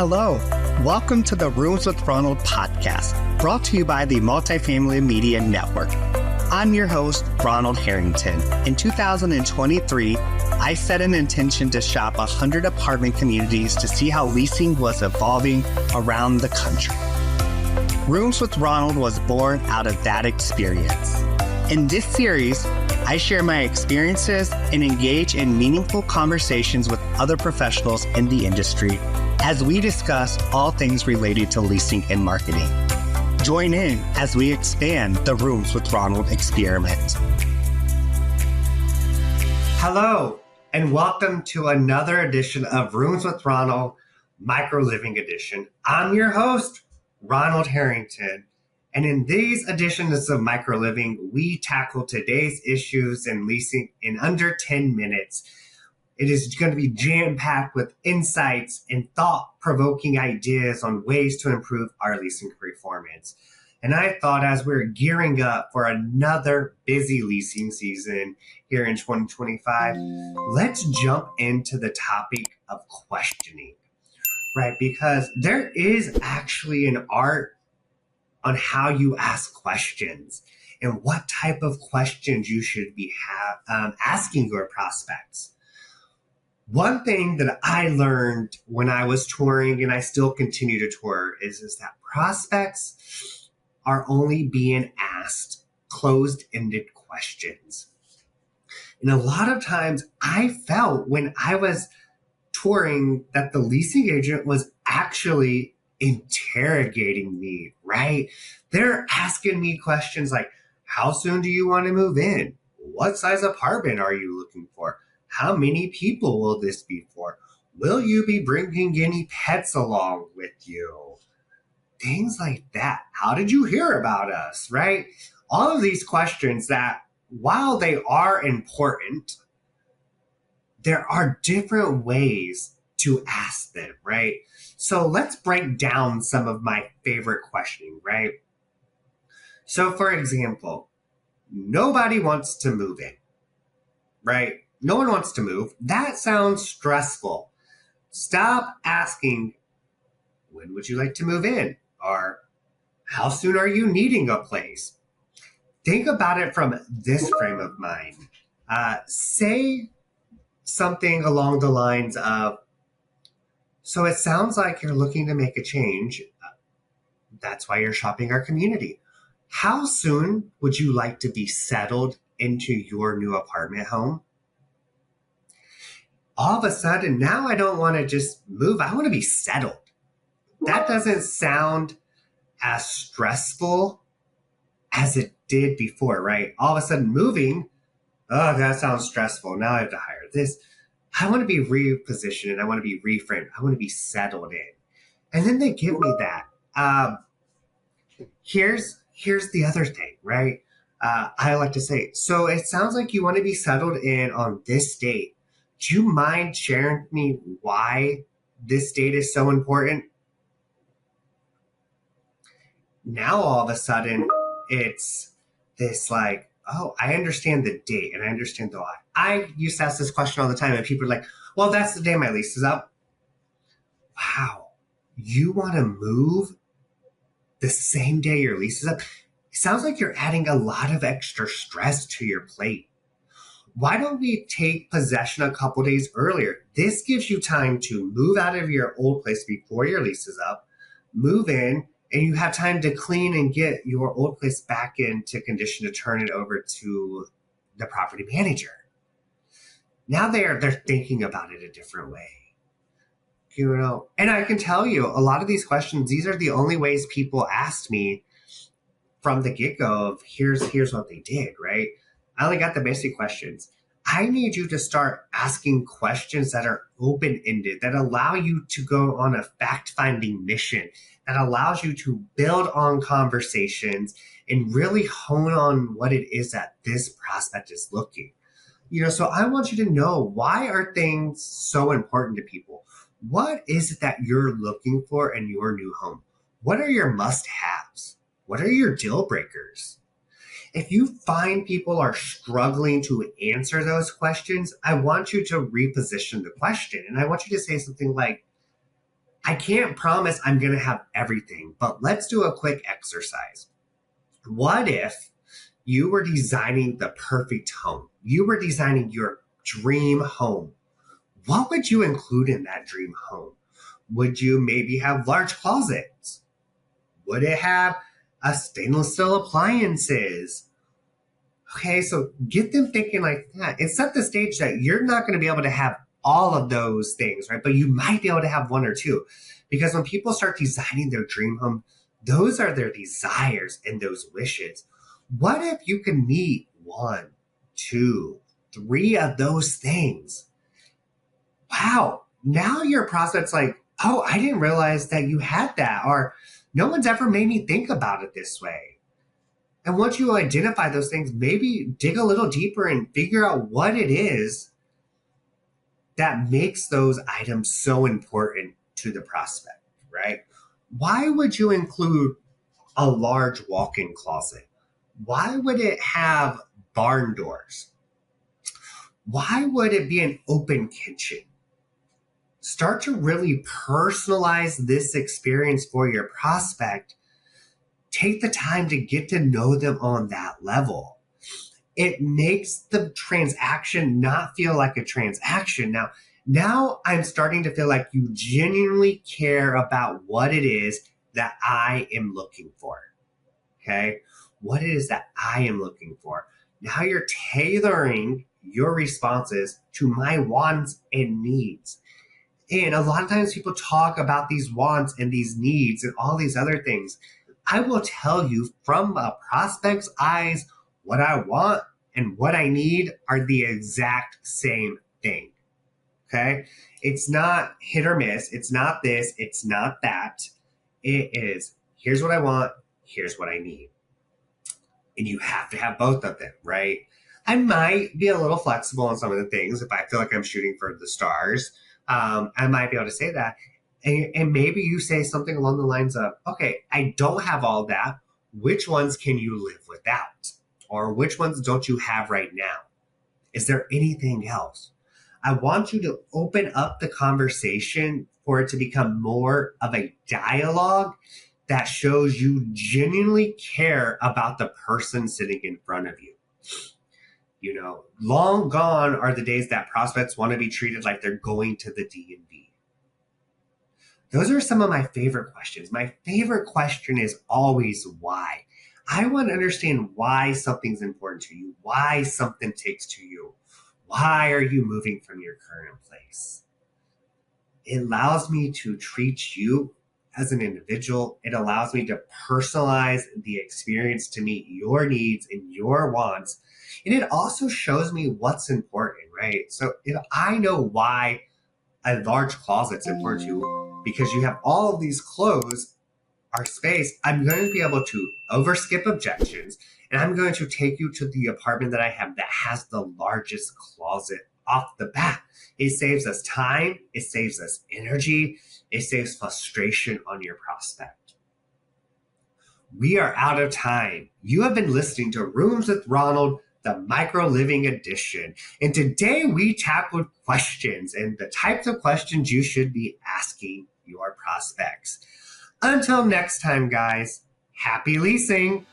Hello, welcome to the Rooms with Ronald podcast, brought to you by the Multifamily Media Network. I'm your host, Ronald Harrington. In 2023, I set an intention to shop 100 apartment communities to see how leasing was evolving around the country. Rooms with Ronald was born out of that experience. In this series, I share my experiences and engage in meaningful conversations with other professionals in the industry as we discuss all things related to leasing and marketing. Join in as we expand the Rooms with Ronald experiment. Hello, and welcome to another edition of Rooms with Ronald, Micro Living Edition. I'm your host, Ronald Harrington. And in these editions of Micro Living, we tackle today's issues in leasing in under 10 minutes. It is going to be jam-packed with insights and thought-provoking ideas on ways to improve our leasing performance. And I thought as we're gearing up for another busy leasing season here in 2025, let's jump into the topic of questioning, right? Because there is actually an art on how you ask questions and what type of questions you should be asking your prospects. One thing that I learned when I was touring, and I still continue to tour, is that prospects are only being asked closed-ended questions. And a lot of times I felt when I was touring that the leasing agent was actually interrogating me, right? They're asking me questions like, how soon do you want to move in? What size apartment are you looking for? How many people will this be for? Will you be bringing any pets along with you? Things like that. How did you hear about us, right? All of these questions that, while they are important, there are different ways to ask them, right? So let's break down some of my favorite questioning, right? So for example, nobody wants to move in, right? No one wants to move. That sounds stressful. Stop asking, when would you like to move in? Or how soon are you needing a place? Think about it from this frame of mind. Say something along the lines of, so it sounds like you're looking to make a change. That's why you're shopping our community. How soon would you like to be settled into your new apartment home? All of a sudden, now I don't want to just move. I want to be settled. That doesn't sound as stressful as it did before, right? All of a sudden moving, oh, that sounds stressful. Now I have to hire this. I want to be repositioned and I want to be reframed. I want to be settled in. And then they give me that. Here's the other thing, right? I like to say, so it sounds like you want to be settled in on this date. Do you mind sharing with me why this date is so important? Now all of a sudden it's this like, oh, I understand the date and I understand the why. I used to ask this question all the time and people are like, well, that's the day my lease is up. Wow, you want to move the same day your lease is up? It sounds like you're adding a lot of extra stress to your plate. Why don't we take possession a couple days earlier? This gives you time to move out of your old place before your lease is up, move in, and you have time to clean and get your old place back into condition to turn it over to the property manager. Now they're thinking about it a different way. You know, and I can tell you a lot of these questions, these are the only ways people asked me from the get-go of here's what they did, right? I only got the basic questions. I need you to start asking questions that are open-ended, that allow you to go on a fact-finding mission, that allows you to build on conversations and really hone on what it is that this prospect is looking. You know, so I want you to know, why are things so important to people? What is it that you're looking for in your new home? What are your must-haves? What are your deal breakers? If you find people are struggling to answer those questions, I want you to reposition the question. And I want you to say something like, I can't promise I'm going to have everything, but let's do a quick exercise. What if you were designing the perfect home? You were designing your dream home. What would you include in that dream home? Would you maybe have large closets? Would it have a stainless steel appliances? Okay, so get them thinking like that and set the stage that you're not going to be able to have all of those things, right? But you might be able to have one or two. Because when people start designing their dream home, those are their desires and those wishes. What if you can meet 1, 2, 3 of those things? Wow, now your prospect's like, oh, I didn't realize that you had that, or no one's ever made me think about it this way. And once you identify those things, maybe dig a little deeper and figure out what it is that makes those items so important to the prospect, right? Why would you include a large walk-in closet? Why would it have barn doors? Why would it be an open kitchen? Start to really personalize this experience for your prospect. Take the time to get to know them on that level. It makes the transaction not feel like a transaction. Now I'm starting to feel like you genuinely care about what it is that I am looking for. Okay? What it is that I am looking for. Now you're tailoring your responses to my wants and needs. And a lot of times people talk about these wants and these needs and all these other things. I will tell you from a prospect's eyes, what I want and what I need are the exact same thing. Okay? It's not hit or miss. It's not this. It's not that. It is, here's what I want. Here's what I need. And you have to have both of them, right? I might be a little flexible on some of the things. If I feel like I'm shooting for the stars, I might be able to say that. And maybe you say something along the lines of, okay, I don't have all that. Which ones can you live without? Or which ones don't you have right now? Is there anything else? I want you to open up the conversation for it to become more of a dialogue that shows you genuinely care about the person sitting in front of you. You know, long gone are the days that prospects want to be treated like they're going to the D&B. Those are some of my favorite questions. My favorite question is always why. I want to understand why something's important to you, why something takes to you. Why are you moving from your current place? It allows me to treat you as an individual. It allows me to personalize the experience to meet your needs and your wants. And it also shows me what's important, right? So if I know why a large closet's important to you, because you have all of these clothes, our space, I'm going to be able to overskip objections, and I'm going to take you to the apartment that I have that has the largest closet off the bat. It saves us time, it saves us energy, it saves frustration on your prospect. We are out of time. You have been listening to Rooms with Ronald, the Micro Living Edition. And today we tackled questions and the types of questions you should be asking your prospects. Until next time, guys, happy leasing.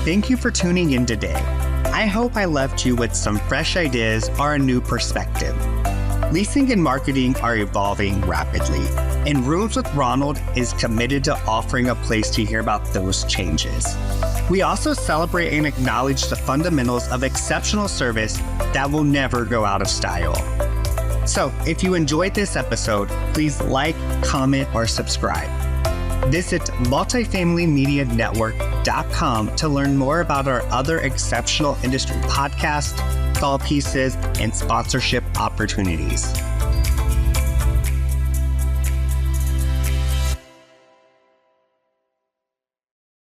Thank you for tuning in today. I hope I left you with some fresh ideas or a new perspective. Leasing and marketing are evolving rapidly, and Rooms with Ronald is committed to offering a place to hear about those changes. We also celebrate and acknowledge the fundamentals of exceptional service that will never go out of style. So, if you enjoyed this episode, please like, comment, or subscribe. Visit multifamilymedianetwork.com to learn more about our other exceptional industry podcasts, call pieces, and sponsorship opportunities.